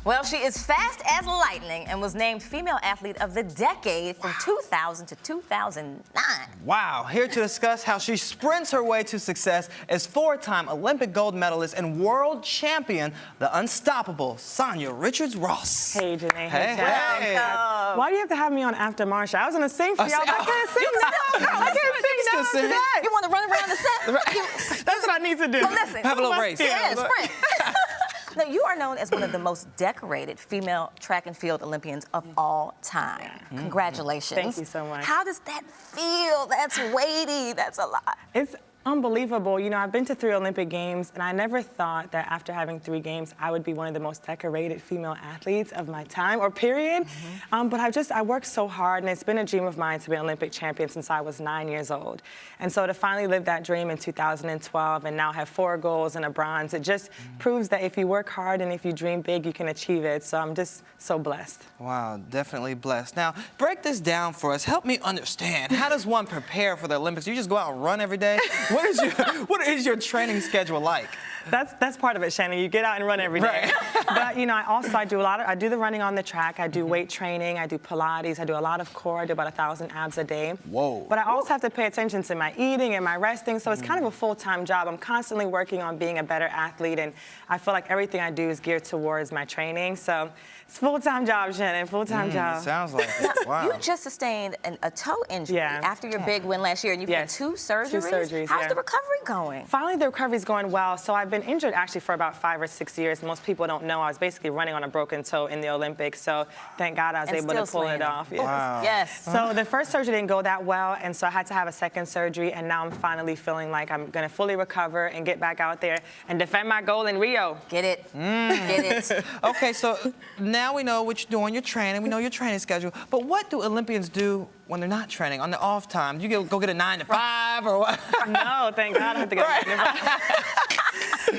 Well, she is fast as lightning and was named Female Athlete of the Decade from 2000 to 2009. Wow. Here to discuss how she sprints her way to success is four-time Olympic gold medalist and world champion, the unstoppable Sanya Richards-Ross. Hey, Janae. Hey, hey. Why do you have to have me on after Marsha? I was going to sing for y'all, but I can't sing now. I can't sing now today. You want to run around the set? That's what I need to do. Well, listen. Have a little race. Yeah, sprint. Now, you are known as one of the most decorated female track and field Olympians of all time. Congratulations. Thank you so much. How does that feel? That's weighty. That's a lot. It's unbelievable. You know, I've been to 3 Olympic Games, and I never thought that after having 3 games, I would be one of the most decorated female athletes of my time or period. But I worked so hard, and it's been a dream of mine to be an Olympic champion since I was 9 years old. And so to finally live that dream in 2012 and now have 4 golds and a bronze, it just proves that if you work hard and if you dream big, you can achieve it. So I'm just so blessed. Wow, definitely blessed. Now, break this down for us. Help me understand. How does one prepare for the Olympics? You just go out and run every day? What is your training schedule like? That's part of it, Shannon. You get out and run every day. Right. But you know, I do the running on the track. I do weight training. I do Pilates. I do a lot of core. I do about 1,000 abs a day. Whoa. But I also have to pay attention to my eating and my resting. So it's kind of a full-time job. I'm constantly working on being a better athlete, and I feel like everything I do is geared towards my training. So it's a full-time job, Shannon. Full-time job. Sounds like it. Wow. You just sustained a toe injury after your big win last year, and you've had 2 surgeries. 2 surgeries. How's the recovery going? Finally, the recovery's going well. So I've been injured actually for about 5 or 6 years. Most people don't know I was basically running on a broken toe in the Olympics. So thank God I was able to pull it off. Yes. Wow. Yes. So the first surgery didn't go that well, and so I had to have a second surgery, and now I'm finally feeling like I'm going to fully recover and get back out there and defend my goal in Rio. Get it. Get it. Okay, so now we know what you're doing, your training, we know your training schedule, but what do Olympians do when they're not training, on the off time? Do you go get a 9 to 5 or what? No, thank God I have to go.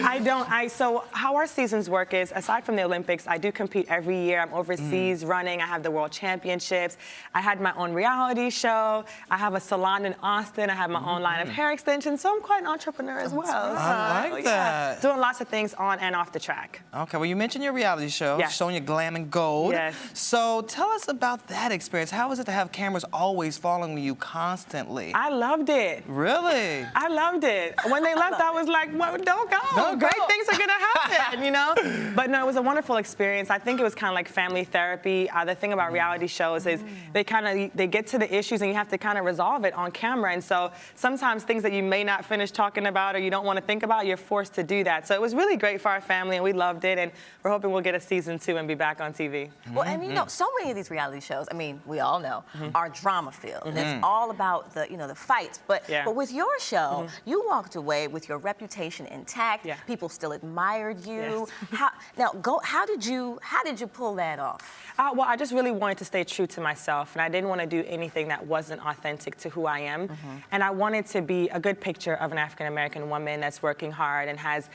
I don't. So how our seasons work is, aside from the Olympics, I do compete every year. I'm overseas running. I have the World Championships. I had my own reality show. I have a salon in Austin. I have my own line of hair extensions. So I'm quite an entrepreneur as well. I like that. Doing lots of things on and off the track. Okay, well, you mentioned your reality show, showing your glam and gold. Yes. So tell us about that experience. How was it to have cameras always following you constantly? I loved it. Really? I loved it. When they left, I was like, well, don't go. Great things are going to happen, you know? But no, it was a wonderful experience. I think it was kind of like family therapy. The thing about reality shows is they get to the issues and you have to kind of resolve it on camera. And so sometimes things that you may not finish talking about or you don't want to think about, you're forced to do that. So it was really great for our family, and we loved it. And we're hoping we'll get a season 2 and be back on TV. Well, and you know, so many of these reality shows, I mean, we all know, are drama-filled. And it's all about the, the fights. But with your show, you walked away with your reputation intact. People still admired you. How did you pull that off? Well, I just really wanted to stay true to myself, and I didn't want to do anything that wasn't authentic to who I am. And I wanted to be a good picture of an African-American woman that's working hard and has,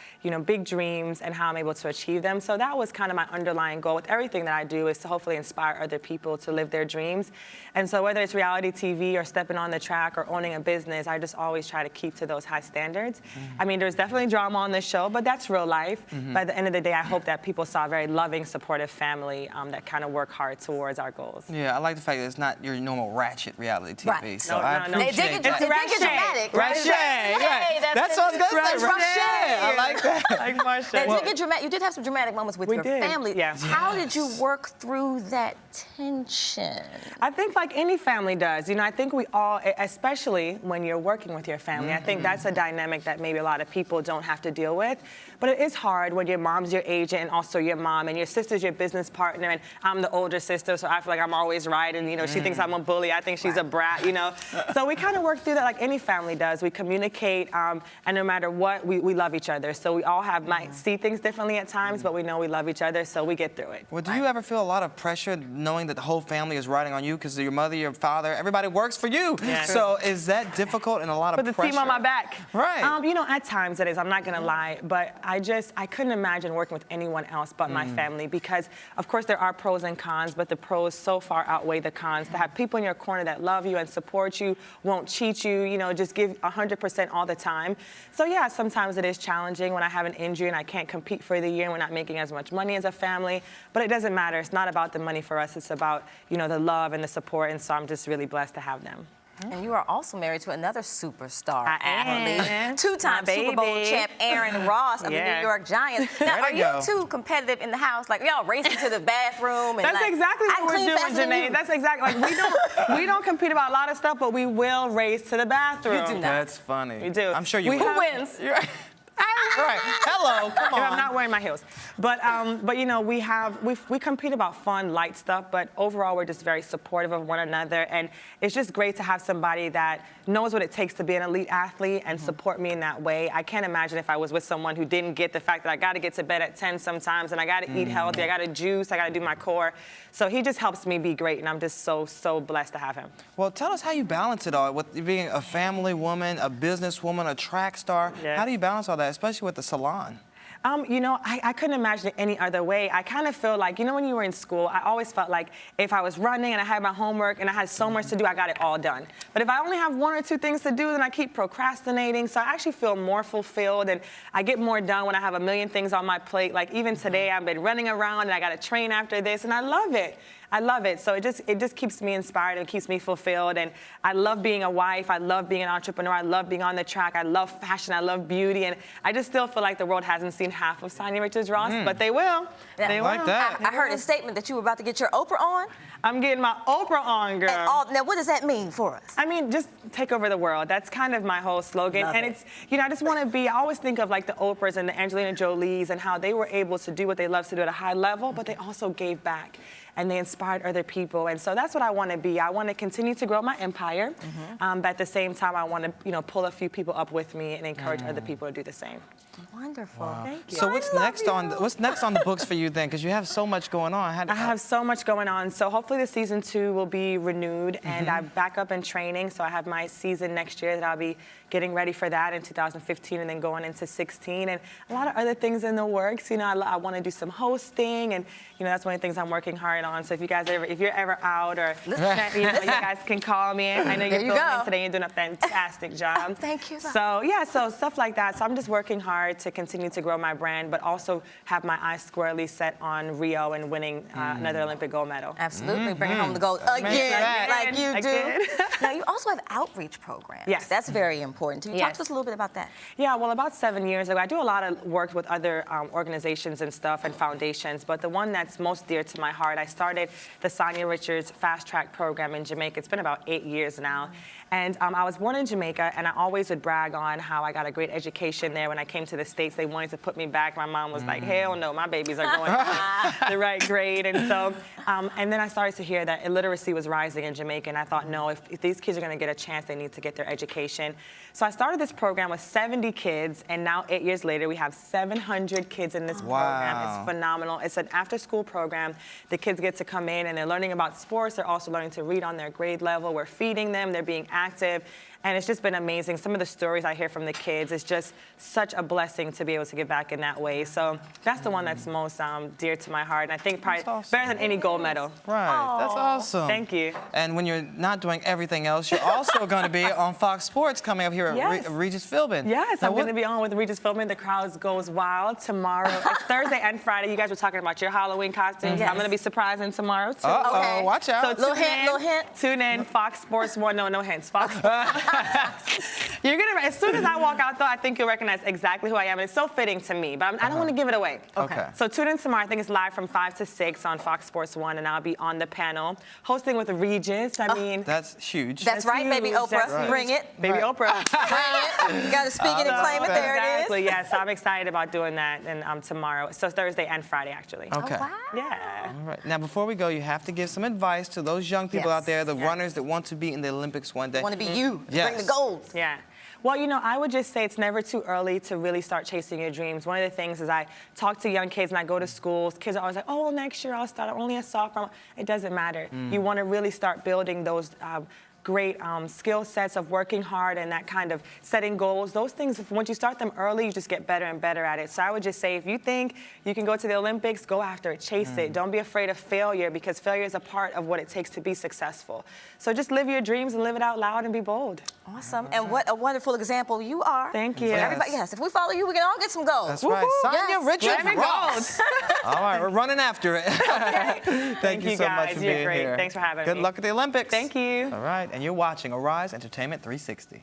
big dreams and how I'm able to achieve them. So that was kind of my underlying goal with everything that I do, is to hopefully inspire other people to live their dreams. And so whether it's reality TV or stepping on the track or owning a business, I just always try to keep to those high standards. I mean, there's definitely drama on this show, but that's real life. By the end of the day, I hope that people saw a very loving, supportive family that kind of work hard towards our goals. Yeah, I like the fact that it's not your normal ratchet reality TV. Right. So I appreciate It's that. dramatic. Right? That's what I was going to say. I like that. Like Marsha. It did get dramatic. You did have some dramatic moments with your family. Yeah. How did you work through that tension? I think like any family does. I think we all, especially when you're working with your family, I think that's a dynamic that maybe a lot of people don't have to deal with. But it is hard when your mom's your agent and also your mom, and your sister's your business partner, and I'm the older sister, so I feel like I'm always right, and she thinks I'm a bully, I think she's a brat, So we kind of work through that like any family does. We communicate, and no matter what, we love each other. So we all might see things differently at times, but we know we love each other, so we get through it. Well, do you ever feel a lot of pressure knowing that the whole family is riding on you because your mother, your father, everybody works for you? Yeah. So is that difficult and a lot of Put the pressure? team on my back. Right. At times it is, I'm not gonna lie, but I couldn't imagine working with anyone else but my family, because of course there are pros and cons, but the pros so far outweigh the cons. To have people in your corner that love you and support you, won't cheat you, you know, just give 100% all the time. So yeah, sometimes it is challenging when I have an injury and I can't compete for the year and we're not making as much money as a family, but it doesn't matter. It's not about the money for us. It's about, you know, the love and the support, and so I'm just really blessed to have them. And you are also married to another superstar I athlete, am. two-time My Super Bowl baby. champ Aaron Ross of the New York Giants. Now, are you two competitive in the house? Like, y'all racing to the bathroom? And That's like, exactly what we're doing, Janae. That's exactly, like, we don't compete about a lot of stuff, but we will race to the bathroom. You do not. That's funny. We do. I'm sure you will. Who wins? Right. Hello. Come on. I'm not wearing my heels. But you know, we compete about fun, light stuff, but overall we're just very supportive of one another, and it's just great to have somebody that knows what it takes to be an elite athlete and support me in that way. I can't imagine if I was with someone who didn't get the fact that I got to get to bed at 10 sometimes, and I got to eat healthy, I got to juice, I got to do my core. So he just helps me be great, and I'm just so blessed to have him. Well, tell us how you balance it all with being a family woman, a businesswoman, a track star. Yes. How do you balance all that, especially with the salon? You know, I couldn't imagine it any other way. I kind of feel like, you know, when you were in school, I always felt like if I was running and I had my homework and I had so much to do, I got it all done. But if I only have one or two things to do, then I keep procrastinating. So I actually feel more fulfilled, and I get more done when I have a million things on my plate. Like even today, I've been running around and I got to train after this, and I love it. I love it. So it just keeps me inspired and keeps me fulfilled. And I love being a wife. I love being an entrepreneur. I love being on the track. I love fashion. I love beauty. And I just still feel like the world hasn't seen half of Sanya Richards-Ross, but they will. Yeah. They Like will. that. I heard a statement that you were about to get your Oprah on. I'm getting my Oprah on, girl. Now, what does that mean for us? I mean, just take over the world. That's kind of my whole slogan. Love and it. it's, you know, I just want to be, I always think of like the Oprahs and the Angelina Jolies and how they were able to do what they love to do at a high level, but they also gave back and they inspired other people. And so that's what I want to be. I want to continue to grow my empire, but at the same time, I want to, you know, pull a few people up with me and encourage other people to do the same. Wonderful. Wow. Thank you. So what's next on the books for you then? Because you have so much going on. I have so much going on. So hopefully the season 2 will be renewed, and I'm back up in training. So I have my season next year that I'll be getting ready for that in 2015, and then going into 16, and a lot of other things in the works. You know, I want to do some hosting, and you know, that's one of the things I'm working hard on. So if you're ever out, or you guys can call me. I know you're filming in today. You're doing a fantastic job. Thank you. So yeah, so stuff like that. So I'm just working hard to continue to grow my brand, but also have my eyes squarely set on Rio and winning another Olympic gold medal. Absolutely, bringing home the gold again, like you do. Now, you also have outreach programs. Yes. That's very important. Can you talk to us a little bit about that? Yeah, well, about 7 years ago, I do a lot of work with other organizations and stuff and foundations, but the one that's most dear to my heart, I started the Sanya Richards Fast Track program in Jamaica. It's been about 8 years now. And I was born in Jamaica, and I always would brag on how I got a great education there. When I came to the States, they wanted to put me back. My mom was like, hell no, my babies are going to the right grade. And so, and then I started to hear that illiteracy was rising in Jamaica, and I thought, no, if these kids are going to get a chance, they need to get their education. So I started this program with 70 kids, and now 8 years later, we have 700 kids in this program. It's phenomenal. It's an after-school program. The kids get to come in, and they're learning about sports. They're also learning to read on their grade level. We're feeding them. They're being active. And it's just been amazing. Some of the stories I hear from the kids, it's just such a blessing to be able to give back in that way. So that's the one that's most dear to my heart. And I think probably better than any gold medal. Right, that's awesome. Thank you. And when you're not doing everything else, you're also going to be on Fox Sports coming up here at Regis Philbin. Yes, I'm going to be on with Regis Philbin. The crowds goes wild tomorrow. It's Thursday and Friday. You guys were talking about your Halloween costumes. I'm going to be surprising tomorrow, too. Okay. Watch out. So little hint. Tune in, Fox Sports 1. No hints. Fox You're gonna, as soon as I walk out, though, I think you'll recognize exactly who I am. And it's so fitting to me, but I don't want to give it away. Okay. So tune in tomorrow. I think it's live from 5 to 6 on Fox Sports 1, and I'll be on the panel hosting with Regis. I mean, that's huge. That's right, baby huge. Oprah. That's Bring it. Baby Oprah. Bring it. You got to speak it and claim it. There Exactly. it is. Yes, I'm excited about doing that, and tomorrow. So Thursday and Friday, actually. Okay. Oh, wow. Yeah. All right. Now, before we go, you have to give some advice to those young people out there, the runners that want to be in the Olympics one day. Want to be you. Yes. Bring the gold. Yeah. Well, you know, I would just say it's never too early to really start chasing your dreams. One of the things is I talk to young kids and I go to schools. Kids are always like, oh, well, next year I'll start only a sophomore. It doesn't matter. You want to really start building those great skill sets of working hard and that kind of setting goals. Those things, once you start them early, you just get better and better at it. So I would just say, if you think you can go to the Olympics, go after it, chase it. Don't be afraid of failure, because failure is a part of what it takes to be successful. So just live your dreams and live it out loud and be bold. Awesome. And what a wonderful example you are. Thank you. So everybody, yes, if we follow you, we can all get some gold. That's right. Sanya Richards Ross. All right, we're running after it. Thank you so much for being You're great. here. Thanks for having me. Good luck at the Olympics. Thank you. All right, and you're watching Arise Entertainment 360.